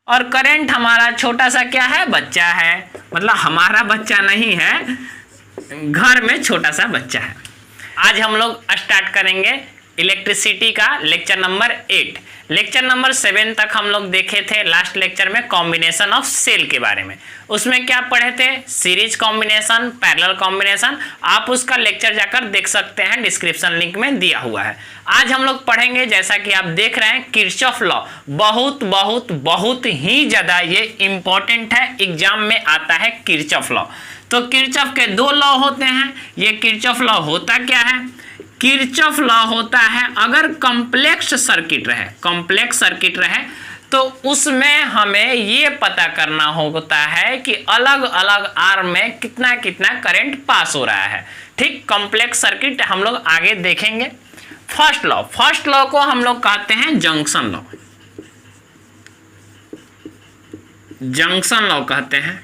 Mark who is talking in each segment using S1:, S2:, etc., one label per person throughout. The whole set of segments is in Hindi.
S1: और करंट हमारा छोटा सा क्या है, बच्चा है, मतलब हमारा बच्चा नहीं है, घर में छोटा सा बच्चा है। आज हम लोग स्टार्ट करेंगे इलेक्ट्रिसिटी का लेक्चर नंबर 8। लेक्चर नंबर 7 तक हम लोग देखे थे लास्ट लेक्चर में कॉम्बिनेशन ऑफ सेल के बारे में। उसमें क्या पढ़े थे, सीरीज कॉम्बिनेशन, पैरेलल कॉम्बिनेशन। आप उसका लेक्चर जाकर देख सकते हैं, डिस्क्रिप्शन लिंक में दिया हुआ है। आज हम लोग पढ़ेंगे, जैसा कि आप देख रहे हैं, किरचॉफ लॉ। बहुत बहुत बहुत ही ज्यादा ये इंपॉर्टेंट है, एग्जाम में आता है किरचॉफ लॉ। तो किरचॉफ के दो लॉ होते हैं। ये किरचॉफ लॉ होता क्या है, किरचॉफ लॉ होता है अगर कॉम्प्लेक्स सर्किट रहे तो उसमें हमें ये पता करना होता है कि अलग अलग आर्म में कितना कितना करंट पास हो रहा है। ठीक, कॉम्प्लेक्स सर्किट हम लोग आगे देखेंगे। फर्स्ट लॉ को हम लोग कहते हैं जंक्शन लॉ। जंक्शन लॉ कहते हैं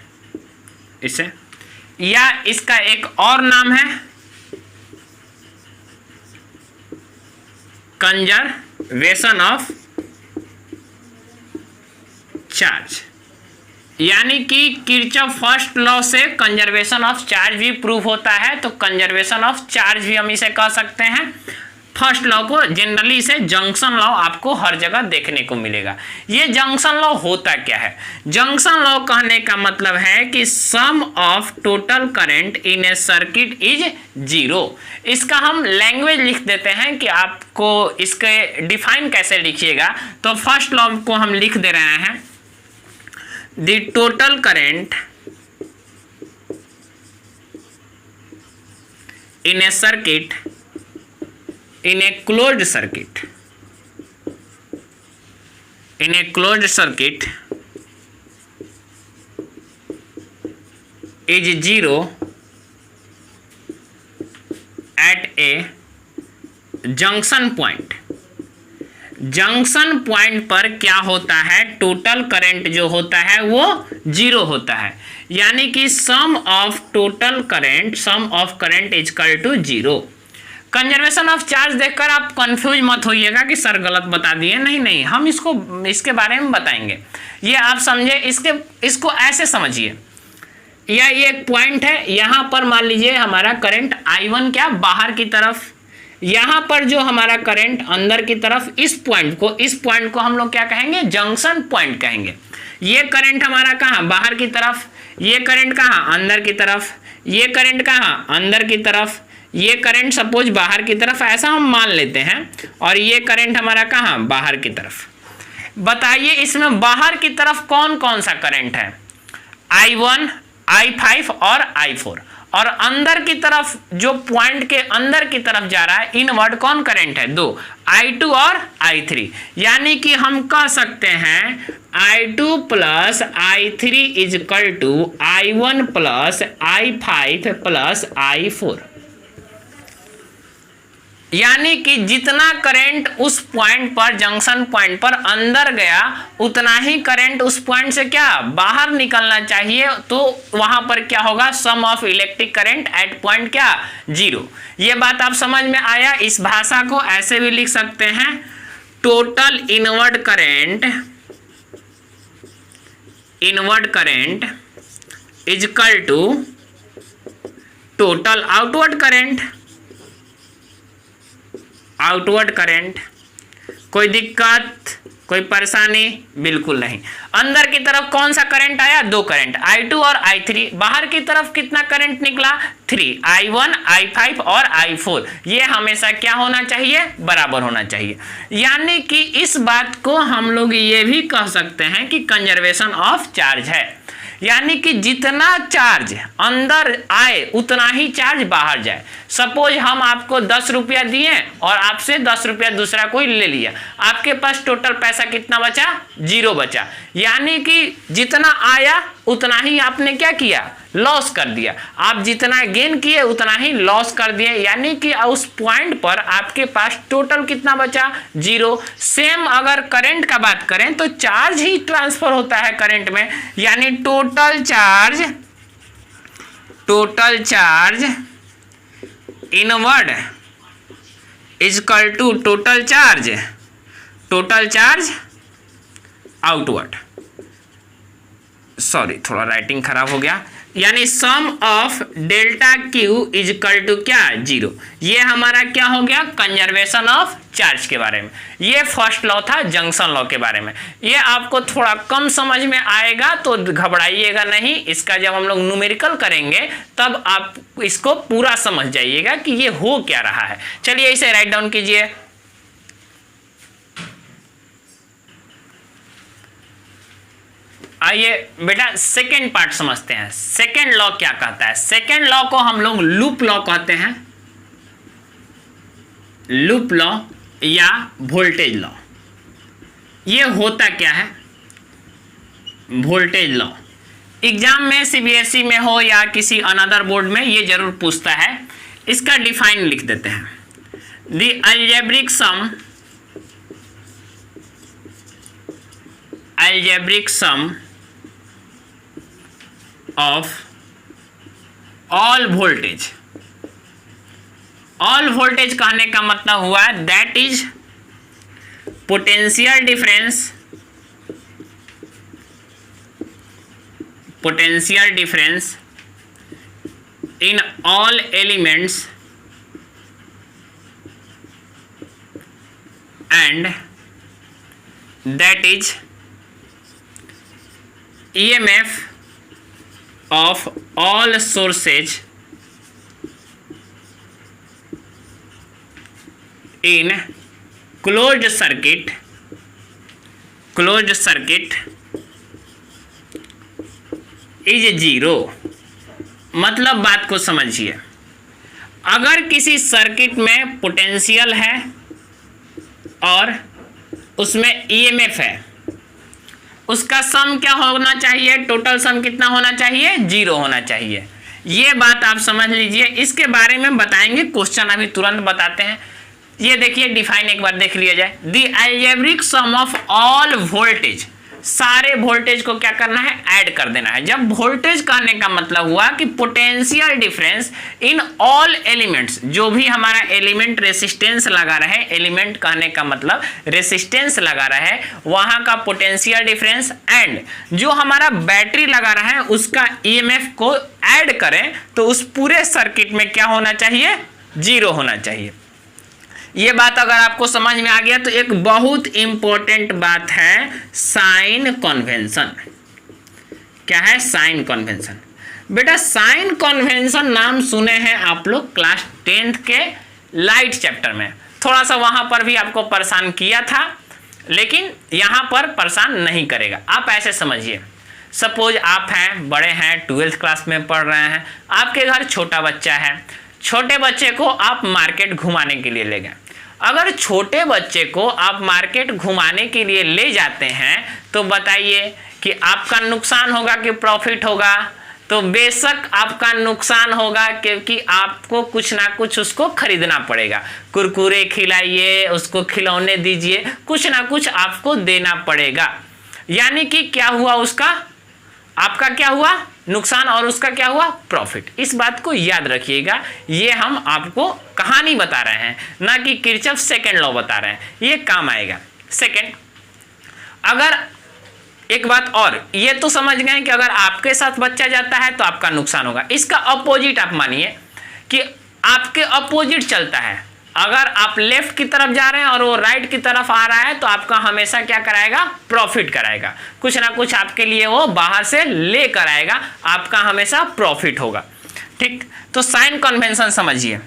S1: इसे, या इसका एक और नाम है कंजर्वेशन ऑफ चार्ज। यानी कि किरचॉफ फर्स्ट लॉ से कंजर्वेशन ऑफ चार्ज भी प्रूव होता है, तो कंजर्वेशन ऑफ चार्ज भी हम इसे कह सकते हैं। फर्स्ट लॉ को जनरली इसे जंक्शन लॉ आपको हर जगह देखने को मिलेगा। ये जंक्शन लॉ होता क्या है, जंक्शन लॉ कहने का मतलब है कि sum of total current in a circuit is zero. इसका हम लैंग्वेज लिख देते हैं कि आपको इसके डिफाइन कैसे लिखिएगा। तो फर्स्ट लॉ को हम लिख दे रहे हैं, the total current in a circuit in a closed circuit is zero at a junction point। Junction point पर क्या होता है, टोटल करंट जो होता है वो जीरो होता है। यानी कि sum of current is equal to zero. Conservation of charge देखकर आप कंफ्यूज मत होइएगा कि सर गलत बता दिए। नहीं, हम इसके बारे में बताएंगे। ये आप समझे, इसको ऐसे समझिए। यह एक पॉइंट है, यहाँ पर मान लीजिए हमारा करंट I1 क्या बाहर की तरफ, यहाँ पर जो हमारा करंट अंदर की तरफ, इस पॉइंट को हम लोग क्या कहेंगे, जंक्शन पॉइंट कहेंगे। ये करंट हमारा कहाँ, बाहर की तरफ, ये करंट कहाँ, अंदर की तरफ, ये करंट कहाँ, अंदर की तरफ, ये करंट सपोज बाहर की तरफ, ऐसा हम मान लेते हैं। और ये करंट हमारा कहाँ, बाहर की तरफ। बताइए इसमें बाहर की तरफ कौन कौन सा करंट है, I1, I5 और I4। और अंदर की तरफ, जो पॉइंट के अंदर की तरफ जा रहा है, इनवर्ड कौन करंट है, दो, I2 और I3। यानी कि हम कह सकते हैं I2 plus I3 is equal to I1 plus I5 plus I4। यानी कि जितना करंट उस पॉइंट पर, जंक्शन पॉइंट पर अंदर गया, उतना ही करंट उस पॉइंट से क्या बाहर निकलना चाहिए। तो वहां पर क्या होगा, sum of electric current at point क्या, जीरो। ये बात आप समझ में आया। इस भाषा को ऐसे भी लिख सकते हैं, total inward current is equal to total outward current. कोई दिक्कत, कोई परेशानी, बिल्कुल नहीं। अंदर की तरफ कौन सा करंट आया, दो करंट, I2 और I3। बाहर की तरफ कितना करंट निकला, 3, I1, I5 और I4। ये हमेशा क्या होना चाहिए, बराबर होना चाहिए। यानी कि इस बात को हम लोग ये भी कह सकते हैं कि कंजर्वेशन ऑफ चार्ज है। यानी कि जितना चार्ज अंदर आए उतना ही चार्ज बाहर जाए। सपोज हम आपको 10 रुपया दिए और आपसे 10 रुपया दूसरा कोई ले लिया, आपके पास टोटल पैसा कितना बचा, 0 बचा। यानी कि जितना आया उतना ही आपने क्या किया, लॉस कर दिया। आप जितना गेन किए उतना ही लॉस कर दिए। यानी कि उस पॉइंट पर आपके पास टोटल कितना बचा, 0। सेम अगर करंट का बात करें तो चार्ज ही ट्रांसफर होता है करंट में। यानी total charge inward is equal to total charge outward. Sorry थोड़ा राइटिंग खराब हो गया, यानी sum of delta Q is equal to क्या, 0। ये हमारा क्या हो गया, कंजर्वेशन ऑफ चार्ज के बारे में। ये फर्स्ट लॉ था जंक्शन लॉ के बारे में। ये आपको थोड़ा कम समझ में आएगा तो घबराइएगा नहीं, इसका जब हम लोग न्यूमेरिकल करेंगे तब आप इसको पूरा समझ जाइएगा कि ये हो क्या रहा है। चलिए इसे राइट डाउन कीजिए। आइए बेटा सेकेंड पार्ट समझते हैं। सेकेंड लॉ क्या कहता है? सेकेंड लॉ को हम लोग लूप लॉ कहते हैं, लूप लॉ या वोल्टेज लॉ। ये होता क्या है? वोल्टेज लॉ एग्जाम में सीबीएसई में हो या किसी अनदर बोर्ड में ये जरूर पूछता है। इसका डिफाइन लिख देते हैं, the algebraic sum of all voltage। All voltage कहने का मतलब हुआ that is potential difference in all elements and that is EMF of all sources in closed circuit is 0। मतलब बात को समझिए, अगर किसी सर्किट में पोटेंशियल है और उसमें EMF है, उसका सम क्या होना चाहिए, टोटल सम कितना होना चाहिए, 0 होना चाहिए। ये बात आप समझ लीजिए। इसके बारे में बताएंगे, क्वेश्चन अभी तुरंत बताते हैं। ये देखिए डिफाइन एक बार देख लिया जाए, the algebraic sum of all voltage, सारे वोल्टेज को क्या करना है, ऐड कर देना है। जब वोल्टेज कहने का मतलब हुआ कि potential difference in all elements, जो भी हमारा एलिमेंट रेसिस्टेंस लगा रहे, एलिमेंट कहने का मतलब रेसिस्टेंस लगा रहे, वहां का पोटेंशियल डिफरेंस एंड जो हमारा बैटरी लगा रहा है उसका ईएमएफ को ऐड करें तो उस पूरे सर्किट में क्या होना चाहिए, 0 होना चाहिए। ये बात अगर आपको समझ में आ गया तो एक बहुत इंपॉर्टेंट बात है साइन कन्वेंशन। क्या है? Sign convention. बेटा साइन कन्वेंशन नाम सुने हैं आप लोग क्लास 10th के लाइट चैप्टर में, थोड़ा सा वहां पर भी आपको परेशान किया था, लेकिन यहां पर परेशान नहीं करेगा। आप ऐसे समझिए, सपोज आप हैं, बड़े हैं, 12th क्लास में पढ़ रहे हैं, आपके घर छोटा बच्चा है, छोटे बच्चे को आप मार्केट घुमाने के लिए ले गए। अगर छोटे बच्चे को आप मार्केट घुमाने के लिए ले जाते हैं तो बताइए कि आपका नुकसान होगा कि प्रॉफिट होगा? तो बेशक आपका नुकसान होगा, क्योंकि आपको कुछ ना कुछ उसको खरीदना पड़ेगा। कुरकुरे खिलाइए, उसको खिलौने दीजिए, कुछ ना कुछ आपको देना पड़ेगा। यानी कि क्या हुआ, उसका आपका क्या हुआ, नुकसान, और उसका क्या हुआ, प्रॉफिट। इस बात को याद रखिएगा। ये हम आपको कहानी बता रहे हैं, ना कि किरचॉफ सेकंड लॉ बता रहे हैं, ये काम आएगा। सेकंड, अगर एक बात और, ये तो समझ गए कि अगर आपके साथ बच्चा जाता है तो आपका नुकसान होगा। इसका अपोजिट आप मानिए कि आपके अपोजिट चलता है, अगर आप लेफ्ट की तरफ जा रहे हैं और वो राइट की तरफ आ रहा है तो आपका हमेशा क्या कराएगा, प्रॉफिट कराएगा। कुछ ना कुछ आपके लिए वो बाहर से लेकर आएगा, आपका हमेशा प्रॉफिट होगा। ठीक, तो साइन कन्वेंशन समझिए।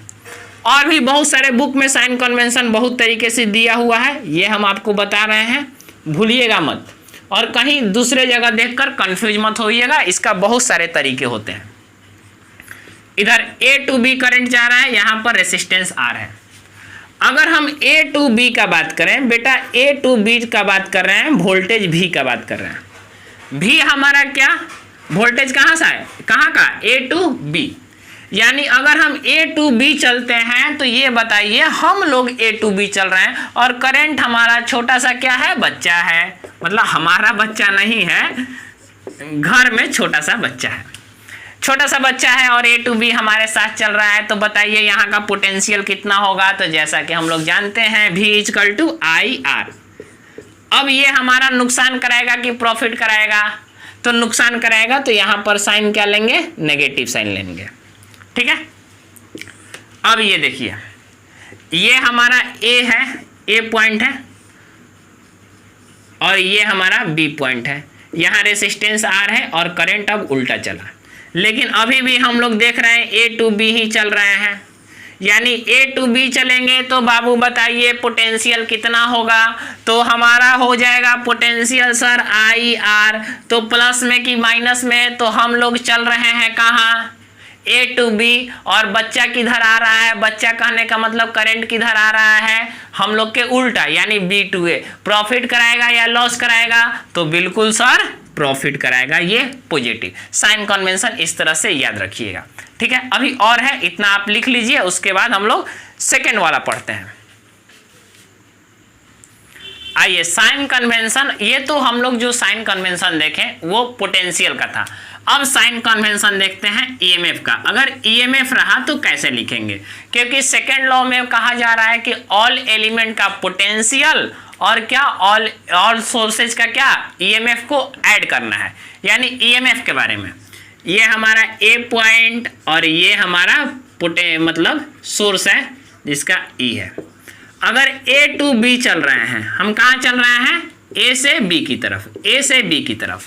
S1: और भी बहुत सारे बुक में साइन कन्वेंशन बहुत तरीके से दिया हुआ है, ये हम आपको बता रहे हैं, भूलिएगा मत। और कहीं दूसरे जगह देखकर कंफ्यूज मत होइएगा, इसका बहुत सारे तरीके होते हैं। इधर A to B करंट जा रहा है, यहाँ पर रेसिस्टेंस R है। अगर हम A to B का बात करें, बेटा A to B का बात कर रहे हैं, वोल्टेज V का बात कर रहे हैं। V हमारा क्या, वोल्टेज कहाँ से है, कहाँ का, A to B। यानी अगर हम A to B चलते हैं तो ये बताइए हम लोग A to B चल रहे हैं और करंट हमारा छोटा सा क्या है, बच्चा है। मतलब हमारा बच्चा नहीं है, घर में छोटा सा बच्चा है, छोटा सा बच्चा है और A to B हमारे साथ चल रहा है। तो बताइए यहाँ का पोटेंशियल कितना होगा? तो जैसा कि हम लोग जानते हैं V इक्वल टू IR। अब ये हमारा नुकसान कराएगा कि प्रॉफिट कराएगा? तो नुकसान कराएगा, तो यहाँ पर साइन क्या लेंगे, नेगेटिव साइन लेंगे। ठीक है, अब ये देखिए, ये हमारा ए है, ए पॉइंट है, और ये हमारा बी पॉइंट है। यहाँ रेसिस्टेंस आर है और करंट अब उल्टा चला, लेकिन अभी भी हम लोग देख रहे हैं ए टू बी ही चल रहे हैं, यानी ए टू बी चलेंगे तो बाबू बताइए पोटेंशियल कितना होगा, तो हमारा हो जाएगा पोटेंशियल सर आई आर, तो प्लस में कि माइनस में, तो हम लोग चल रहे हैं कहाँ, ए टू बी, और बच्चा किधर आ रहा है, बच्चा कहने का मतलब करंट किधर आ रहा है, हम लोग के उल्टा, यानी बी टू ए। प्रॉफिट कराएगा या लॉस कराएगा, तो बिल्कुल सर प्रॉफिट कराएगा, ये पॉजिटिव। साइन कन्वेंशन इस तरह से याद रखिएगा। ठीक है, अभी और है, इतना आप लिख लीजिए, उसके बाद हम लोग सेकेंड वाला पढ़ते हैं। आइए, साइन कन्वेंशन, ये तो हम लोग जो साइन कन्वेंशन देखें वो पोटेंशियल का था। अब साइन कन्वेंशन देखते हैं ईएमएफ का। अगर ईएमएफ रहा तो कैसे लिखेंगे, क्योंकि सेकेंड लॉ में कहा जा रहा है कि ऑल एलिमेंट का पोटेंशियल और क्या ऑल सोर्सेज का क्या ईएमएफ को ऐड करना है, यानी ईएमएफ के बारे में। ये हमारा ए पॉइंट और ये हमारा मतलब सोर्स है जिसका ई है। अगर ए टू बी चल रहे हैं, हम कहाँ चल रहे हैं, ए से बी की तरफ, ए से बी की तरफ,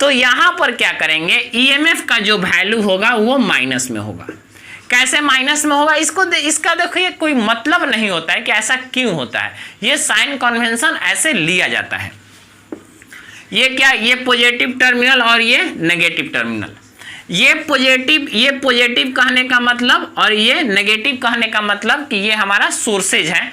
S1: तो यहां पर क्या करेंगे, ईएमएफ का जो वैल्यू होगा वो माइनस में होगा। कैसे माइनस में होगा, इसका देखिए कोई मतलब नहीं होता है कि ऐसा क्यों होता है, ये साइन कन्वेंशन ऐसे लिया जाता है। ये क्या, ये पॉजिटिव टर्मिनल और ये नेगेटिव टर्मिनल, ये पॉजिटिव कहने का मतलब और ये नेगेटिव कहने का मतलब कि ये हमारा सोर्सेज है।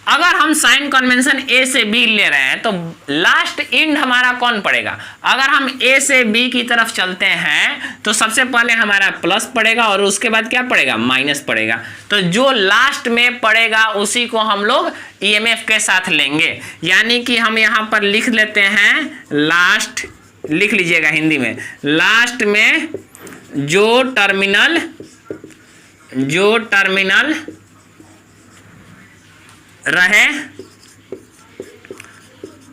S1: अगर हम साइन कन्वेंशन ए से बी ले रहे हैं तो लास्ट एंड हमारा कौन पड़ेगा, अगर हम ए से बी की तरफ चलते हैं तो सबसे पहले हमारा प्लस पड़ेगा और उसके बाद क्या पड़ेगा, माइनस पड़ेगा। तो जो लास्ट में पड़ेगा उसी को हम लोग ईएमएफ के साथ लेंगे, यानी कि हम यहाँ पर लिख लेते हैं लास्ट, लिख लीजिएगा हिंदी में, लास्ट में जो टर्मिनल रहे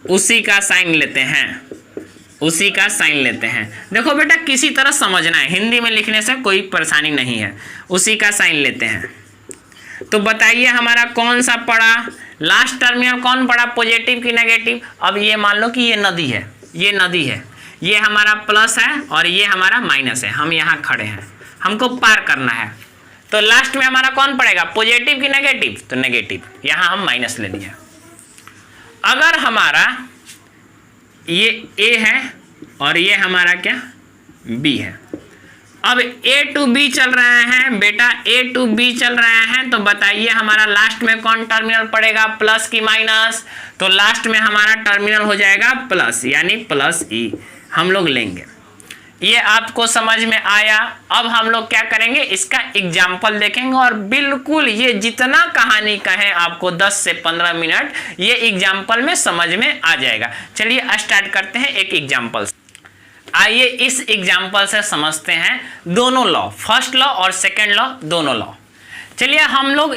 S1: उसी का साइन लेते हैं, उसी का साइन लेते हैं। देखो बेटा, किसी तरह समझना है, हिंदी में लिखने से कोई परेशानी नहीं है, उसी का साइन लेते हैं। तो बताइए हमारा कौन सा पड़ा, लास्ट टर्मिनल कौन पड़ा, पॉजिटिव की नेगेटिव। अब ये मान लो कि ये नदी है, ये नदी है, ये हमारा प्लस है और ये हमारा माइनस है, हम यहाँ खड़े हैं, हमको पार करना है, तो लास्ट में हमारा कौन पड़ेगा, पॉजिटिव की नेगेटिव, तो नेगेटिव, यहाँ हम माइनस ले लिए। अगर हमारा ये ए है और ये हमारा क्या बी है, अब ए टू बी चल रहे हैं बेटा, ए टू बी चल रहे हैं, तो बताइए हमारा लास्ट में कौन टर्मिनल पड़ेगा, प्लस की माइनस, तो लास्ट में हमारा टर्मिनल हो जाएगा प्लस, यानी प्लस ई हम लोग लेंगे। ये आपको समझ में आया। अब हम लोग क्या करेंगे, इसका एग्जाम्पल देखेंगे और बिल्कुल ये जितना कहानी कहें आपको 10 से 15 मिनट ये एग्जाम्पल में समझ में आ जाएगा। चलिए स्टार्ट करते हैं एक एग्जाम्पल। आइए इस एग्जाम्पल से समझते हैं दोनों लॉ, फर्स्ट लॉ और सेकेंड लॉ, दोनों लॉ। चलिए हम लोग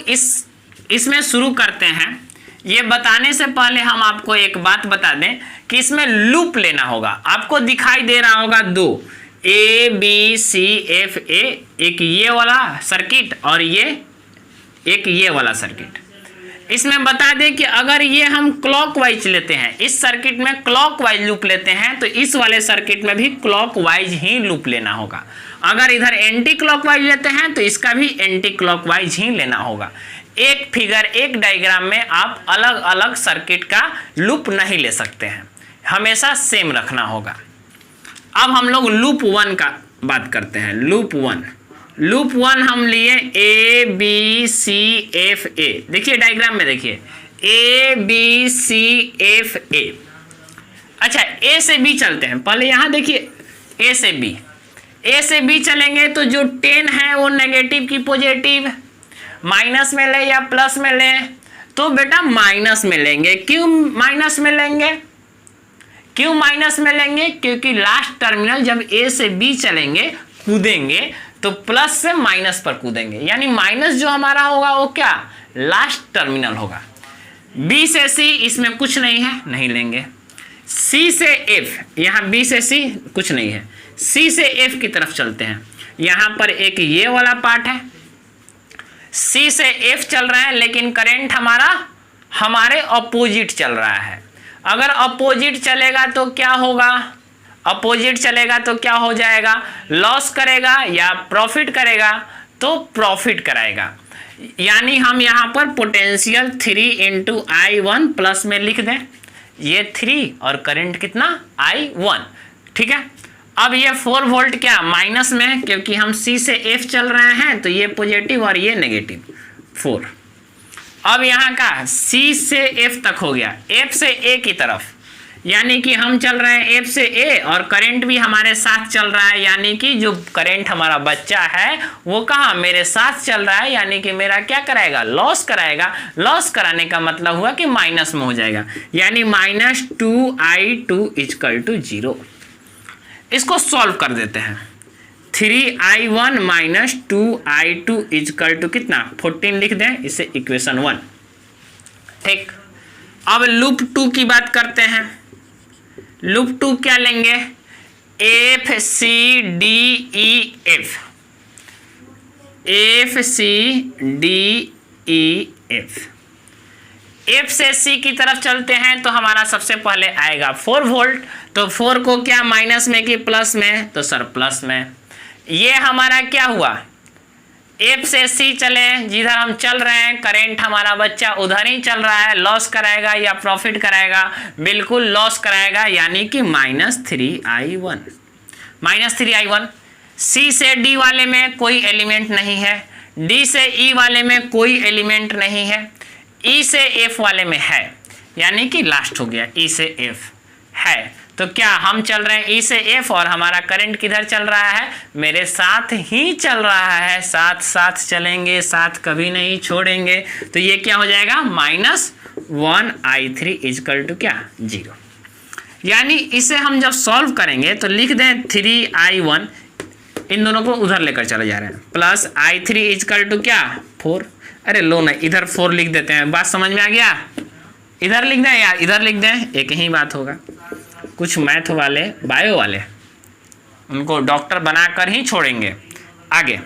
S1: इसमें शुरू करते हैं। ये बताने से पहले हम आपको एक बात बता दें कि इसमें लूप लेना होगा। आपको दिखाई दे रहा होगा दो, A B C F A, एक ये वाला सर्किट और ये एक ये वाला सर्किट। इसमें बता दें कि अगर ये हम क्लॉकवाइज लेते हैं, इस सर्किट में क्लॉकवाइज लूप लेते हैं, तो इस वाले सर्किट में भी क्लॉकवाइज ही लूप लेना होगा। अगर इधर एंटी क्लॉकवाइज लेते हैं तो इसका भी एंटी क्लॉकवाइज ही लेना होगा। एक फिगर, एक डायग्राम में आप अलग अलग सर्किट का लूप नहीं ले सकते हैं, हमेशा सेम रखना होगा। अब हम लोग लूप 1 का बात करते हैं। लूप वन हम लिए A B C F A, देखिए डायग्राम में देखिए A B C F A. अच्छा, ए से बी चलते हैं, पहले यहाँ देखिए ए से बी चलेंगे तो जो 10 है वो नेगेटिव की पॉजिटिव, माइनस में ले या प्लस में ले, तो बेटा माइनस में लेंगे। क्यों माइनस में लेंगे, क्योंकि लास्ट टर्मिनल जब ए से बी चलेंगे, कूदेंगे, तो प्लस से माइनस पर कूदेंगे, यानी माइनस जो हमारा होगा वो क्या, लास्ट टर्मिनल होगा। बी से सी इसमें कुछ नहीं है, नहीं लेंगे। सी से एफ, यहाँ बी से सी कुछ नहीं है, सी से एफ की तरफ चलते हैं। यहाँ पर एक ये वाला पार्ट है, सी से एफ चल रहा है, लेकिन करंट हमारे अपोजिट चल रहा है। अगर अपोजिट चलेगा तो क्या होगा, अपोजिट चलेगा तो क्या हो जाएगा, लॉस करेगा या प्रॉफिट करेगा, तो प्रॉफिट कराएगा। यानी हम यहाँ पर पोटेंशियल 3 × I1 प्लस में लिख दें, ये 3 और करंट कितना I1, ठीक है। अब ये 4 वोल्ट क्या माइनस में, क्योंकि हम सी से एफ चल रहे हैं तो ये पॉजिटिव और ये नेगेटिव 4। अब यहाँ का सी से एफ तक हो गया, एफ से ए की तरफ, यानी कि हम चल रहे हैं एफ से ए और करंट भी हमारे साथ चल रहा है, यानी कि जो करंट हमारा बच्चा है वो कहाँ मेरे साथ चल रहा है, यानी कि मेरा क्या कराएगा, लॉस कराएगा। लॉस कराने का मतलब हुआ कि माइनस में हो जाएगा, यानी -2I2 = 0। इसको सॉल्व कर देते हैं। 3I1 - 2I2 = कितना 14 लिख दें, इसे इक्वेशन 1, ठीक। अब लूप 2 की बात करते हैं। लूप 2 क्या लेंगे, F C D E F, F C D E F, F से सी की तरफ चलते हैं तो हमारा सबसे पहले आएगा 4 वोल्ट, तो 4 को क्या माइनस में कि प्लस में, तो सर प्लस में। ये हमारा क्या हुआ, एफ से सी चले, जिधर हम चल रहे हैं करंट हमारा बच्चा उधर ही चल रहा है, लॉस कराएगा या प्रॉफिट कराएगा, बिल्कुल लॉस कराएगा, यानी कि -3I1, -3I1। सी से डी वाले में कोई एलिमेंट नहीं है, डी से ई वाले में कोई एलिमेंट नहीं है, ई से एफ वाले में है, यानी कि लास्ट हो गया, ई से एफ है। तो क्या हम चल रहे हैं ई से एफ और हमारा करंट किधर चल रहा है, मेरे साथ ही चल रहा है, साथ साथ चलेंगे, साथ कभी नहीं छोड़ेंगे। तो ये क्या हो जाएगा, -1I3 = क्या 0। यानी इसे हम जब सॉल्व करेंगे तो लिख दें 3I1, इन दोनों को उधर लेकर चले जा रहे हैं, प्लस I3 = क्या 4। अरे लो ना, इधर 4 लिख देते हैं, बात समझ में आ गया। इधर लिख दें यार, इधर लिख दें, एक ही बात होगा। कुछ मैथ वाले, बायो वाले, उनको डॉक्टर बनाकर ही छोड़ेंगे। आगे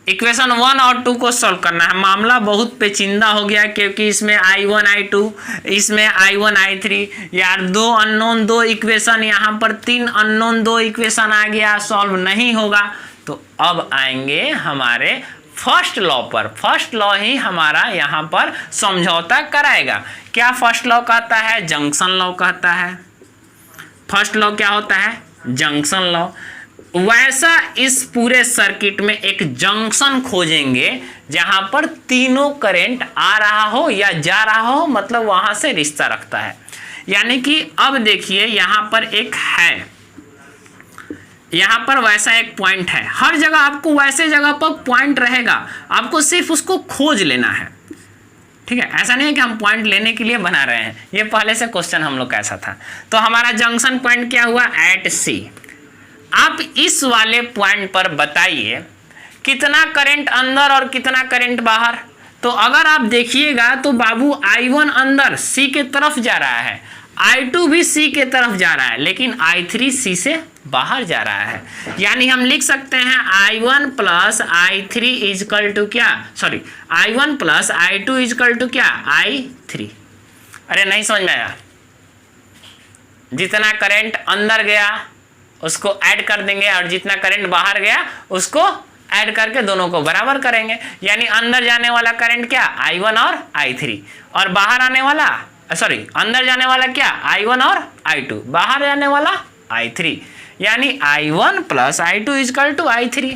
S1: इक्वेशन 1 और 2 को सॉल्व करना है। मामला बहुत पेचीदा हो गया, क्योंकि इसमें I1 I2, इसमें I1 I3, यार 2 अननोन 2 इक्वेशन, यहाँ पर 3 अननोन 2 इक्वेशन आ गया, सॉल्व नहीं होगा। तो अब आएंगे हमारे फर्स्ट लॉ पर। फर्स्ट लॉ ही हमारा यहाँ पर समझौता कराएगा। क्या फर्स्ट लॉ कहता है, जंक्शन लॉ कहता है। फर्स्ट लॉ क्या होता है, जंक्शन लॉ। वैसा इस पूरे सर्किट में एक जंक्शन खोजेंगे जहां पर तीनों करंट आ रहा हो या जा रहा हो, मतलब वहां से रिश्ता रखता है। यानी कि अब देखिए यहाँ पर एक है, यहाँ पर वैसा एक पॉइंट है, हर जगह आपको वैसे जगह पर पॉइंट रहेगा, आपको सिर्फ उसको खोज लेना है, ठीक है। ऐसा नहीं है कि हम पॉइंट लेने के लिए बना रहे हैं, ये पहले से क्वेश्चन हम लोग का ऐसा था। तो हमारा जंक्शन पॉइंट क्या हुआ, एट सी। आप इस वाले पॉइंट पर बताइए कितना करंट अंदर और कितना करंट बाहर। तो अगर आप देखिएगा तो बाबू I1 अंदर सी के तरफ जा रहा है, I2 भी सी के तरफ जा रहा है, लेकिन I3 सी से बाहर जा रहा है। यानी हम लिख सकते हैं I1 + I3 = क्या, सॉरी I1 + I2 = क्या I3। अरे नहीं समझ में आया, जितना करंट अंदर गया उसको ऐड कर देंगे और जितना करंट बाहर गया उसको ऐड करके दोनों को बराबर करेंगे। यानी अंदर जाने वाला करंट क्या I1 और I3, और बाहर आने वाला, सॉरी अंदर जाने वाला क्या I1 और I2, बाहर जाने वाला I3, यानी I1 + I2 = I3।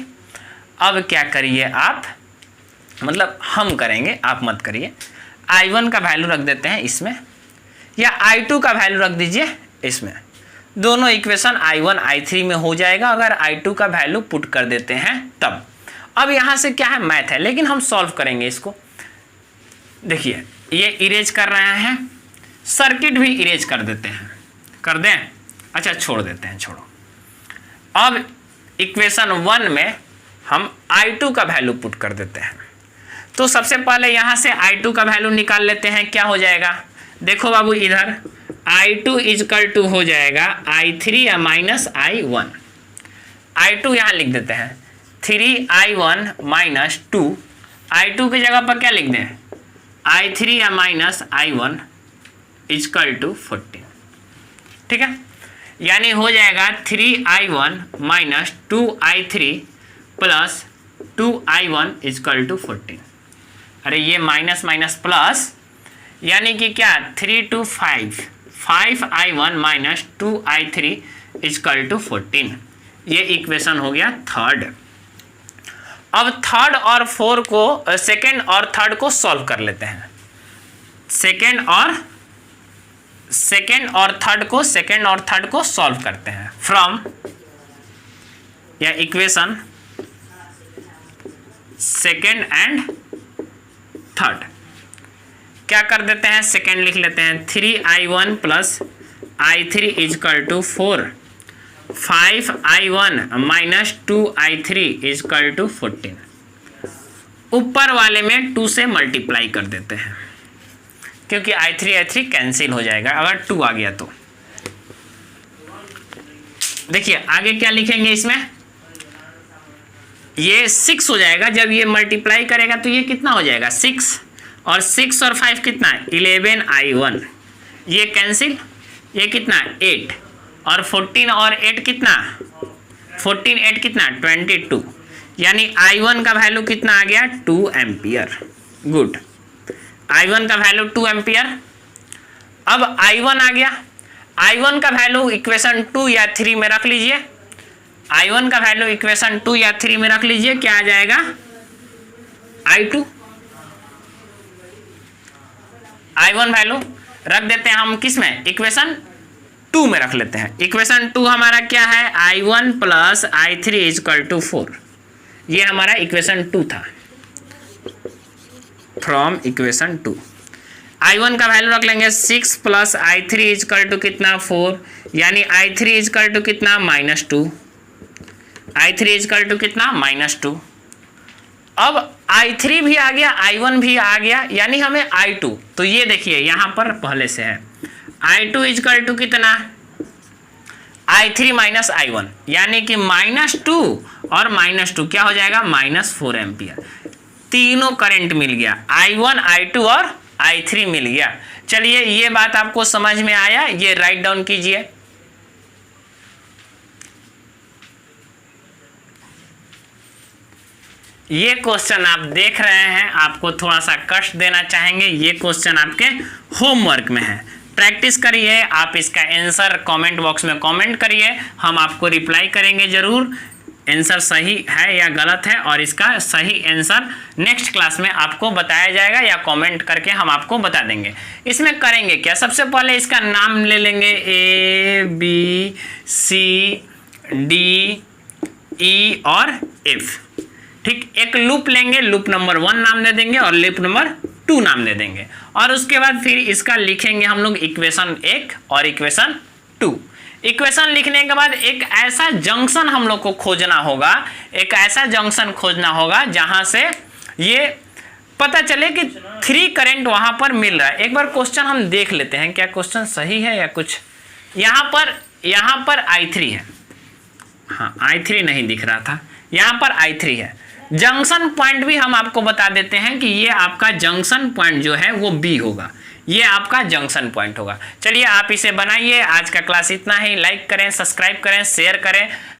S1: अब क्या करिए आप, मतलब हम करेंगे, आप मत करिए। I1 का वैल्यू रख देते हैं इसमें, या I2 का वैल्यू रख दीजिए इसमें। दोनों इक्वेशन I1 I3 में हो जाएगा अगर I2 का वैल्यू पुट कर देते हैं तब। अब यहाँ से क्या है, मैथ है, लेकिन हम सॉल्व करेंगे इसको। देखिए ये इरेज कर रहे हैं, सर्किट भी इरेज कर देते हैं, कर दें, अच्छा छोड़ देते हैं, छोड़ो। अब इक्वेशन 1 में हम I2 का वैल्यू पुट कर देते हैं। तो सबसे पहले यहाँ से I2 का वैल्यू निकाल लेते हैं, क्या हो जाएगा, देखो बाबू इधर I2 इजकल टू हो जाएगा I3 या माइनस I1। I2 यहाँ लिख देते हैं 3I1 माइनस 2, I2 की जगह पर क्या लिख दें I3 या माइनस I1 इजकल टू 14। ठीक है, यानी हो जाएगा 3I1 minus 2I3 plus 2I1 is equal to 14। अरे ये माइनस माइनस प्लस, यानी कि क्या 3 to 5, 5I1 minus 2I3 is equal to 14। ये इक्वेशन हो गया थर्ड। अब थर्ड और फोर को, सेकेंड और थर्ड को सॉल्व कर लेते हैं। सेकेंड और थर्ड को सॉल्व करते हैं फ्रॉम या इक्वेशन सेकेंड एंड थर्ड। क्या कर देते हैं, सेकेंड लिख लेते हैं 3I1 plus I3 is equal to 4, 5I1 minus 2I3 is equal to 14। ऊपर वाले में 2 से मल्टीप्लाई कर देते हैं क्योंकि I3 कैंसिल हो जाएगा अगर 2 आ गया तो। देखिए आगे क्या लिखेंगे, इसमें ये 6 हो जाएगा। जब ये मल्टीप्लाई करेगा तो ये कितना हो जाएगा 6 और 6 और 5 कितना 11I1, ये कैंसिल, ये कितना 8 और 14 और 8 कितना 14 8 कितना 22, यानी I1 का वैल्यू कितना आ गया 2 एम्पियर। गुड, I1 का वैल्यू 2 एम्पियर। अब I1 आ गया, I1 का वैल्यू इक्वेशन 2 या 3 में रख लीजिए। I1 का वैल्यू इक्वेशन 2 या 3 में रख लीजिए, क्या आ जाएगा I2। I1 वैल्यू रख देते हैं हम किस में, इक्वेशन 2 में रख लेते हैं। इक्वेशन 2 हमारा क्या है I1 plus I3 is equal to 4, ये हमारा इक्वेशन 2 था। फ्रॉम इक्वेशन 2 I1 का वैल्यू रख लेंगे 6 प्लस I3 इजकल टू कितना 4, यानी I3 इजकल टू कितना -2, I3 इजकल टू कितना -2। अब I3 भी आ गया, I1 भी आ गया, यानी हमें I2, तो ये देखिए यहाँ पर पहले से है I2 इजकल टू कितना I3 माइनस I1, यानी कि -2 और -2 क्या हो जाएगा -4 एम्पियर। तीनों करंट मिल गया, I1 I2 और I3 मिल गया। चलिए ये बात आपको समझ में आया, ये राइट डाउन कीजिए। ये क्वेश्चन आप देख रहे हैं, आपको थोड़ा सा कष्ट देना चाहेंगे, ये क्वेश्चन आपके होमवर्क में है। प्रैक्टिस करिए, आप इसका आंसर कमेंट बॉक्स में कमेंट करिए, हम आपको रिप्लाई करेंगे जरूर आंसर सही है या गलत है, और इसका सही आंसर नेक्स्ट क्लास में आपको बताया जाएगा या कमेंट करके हम आपको बता देंगे। इसमें करेंगे क्या, सबसे पहले इसका नाम ले लेंगे ABCDE और F। ठीक, एक लूप लेंगे, लूप नंबर 1 नाम दे देंगे और लूप नंबर 2 नाम दे देंगे, और उसके बाद फिर इसका लिखेंगे हम लोग इक्वेशन 1 और इक्वेशन 2। इक्वेशन लिखने के बाद एक ऐसा जंक्शन हम लोग को खोजना होगा, एक ऐसा जंक्शन खोजना होगा जहां से ये पता चले कि 3 करंट वहां पर मिल रहा है। एक बार क्वेश्चन हम देख लेते हैं, क्या क्वेश्चन सही है या कुछ। यहाँ पर I3 है, हाँ I3 नहीं दिख रहा था, यहाँ पर I3 है। जंक्शन पॉइंट भी हम आपको बता देते हैं कि ये आपका जंक्शन पॉइंट जो है वो B होगा, ये आपका जंक्शन पॉइंट होगा। चलिए आप इसे बनाइए। आज का क्लास इतना ही, लाइक करें, सब्सक्राइब करें, शेयर करें।